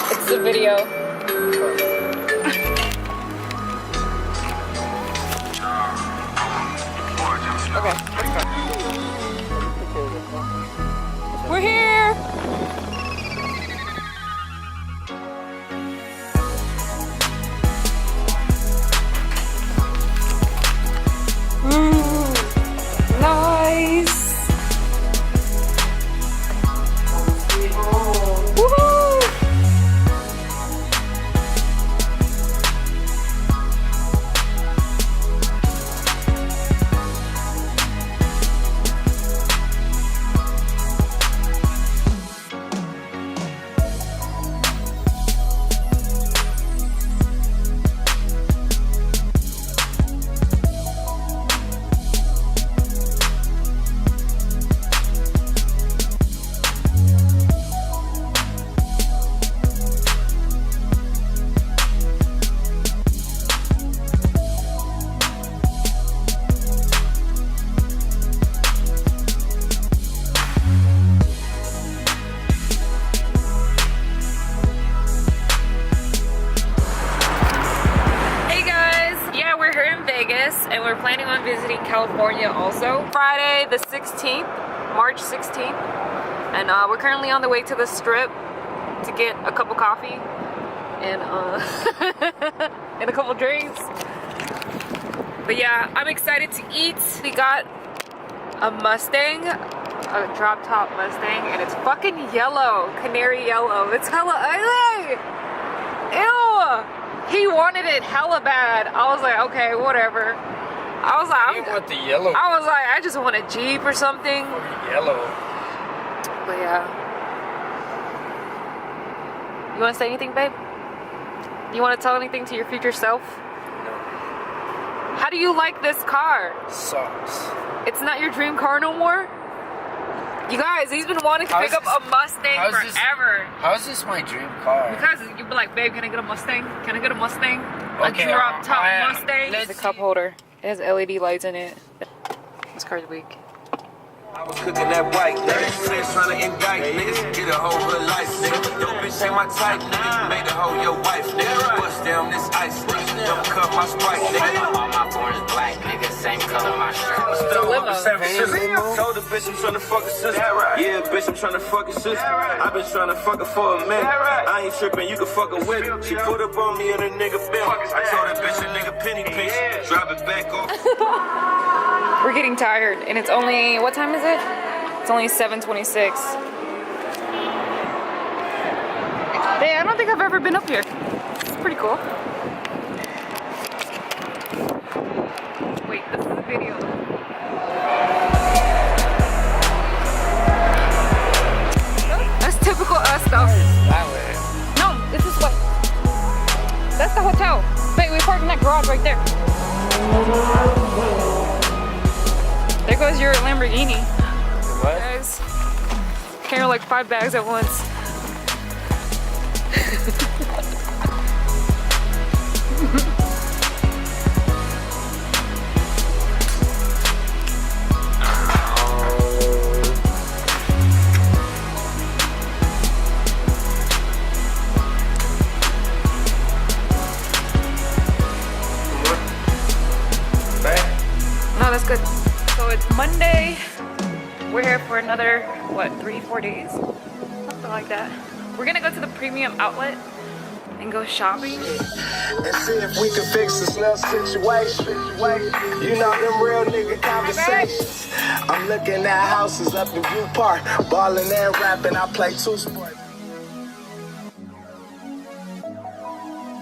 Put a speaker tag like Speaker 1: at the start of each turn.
Speaker 1: It's a video. Okay, let's go. We're here! Nice! Woohoo! And we're planning on visiting California also. Friday the 16th, March 16th. And we're currently on the way to the Strip to get a cup of coffee and and a couple drinks. But yeah, I'm excited to eat. We got a Mustang, a drop top Mustang, and it's fucking yellow, canary yellow. It's hella ugly. Ew. He wanted it hella bad. I was like, okay, whatever. I was like,
Speaker 2: I want the yellow.
Speaker 1: I was like, I just want a Jeep or something.
Speaker 2: Yellow.
Speaker 1: But yeah. You want to say anything, babe? You want to tell anything to your future self?
Speaker 2: No.
Speaker 1: How do you like this car?
Speaker 2: Sucks.
Speaker 1: It's not your dream car no more? You guys, he's been wanting to pick up a Mustang forever.
Speaker 2: How is this my dream car?
Speaker 1: Because you'd be like, babe, can I get a Mustang? Can I get a Mustang?
Speaker 2: Okay,
Speaker 1: a drop top Mustang?
Speaker 2: It's
Speaker 1: a cup holder. It has LED lights in it. This car's weak.
Speaker 3: I was cooking that white, niggas trying to indict, niggas get a whole hood life, nigga. Your bitch ain't my type, nigga. Made a hoe your wife, nigga. Bust down this ice, nigga. Don't cut my Sprite, nigga. All my born is black, nigga. Same color my shirt. Told the bitch I'm trying to fuck a sister. Yeah, bitch, I'm trying to fuck a sister. I've been trying to fuck her for a minute. I ain't tripping, you can fuck her with it. She put up on me and a nigga bill. I told that bitch a nigga penny pinch. Drop it back off.
Speaker 1: We're getting tired, and it's only, what time is it? It's only 7:26. Hey, I don't think I've ever been up here. It's pretty cool. Wait, this is a video. That's typical us stuff. No, this is what. That's the hotel. Wait, we parked in that garage right there. There goes your Lamborghini.
Speaker 2: What?
Speaker 1: Guys, carry like 5 bags at once. No, that's good. So it's Monday. We're here for another, what, 3-4 days? Something like that. We're gonna go to the premium outlet and go shopping.
Speaker 4: And see if we can fix this little situation. You know them real nigga conversations. I'm looking at houses up in View Park. Ballin' and rapping, I play 2 sports.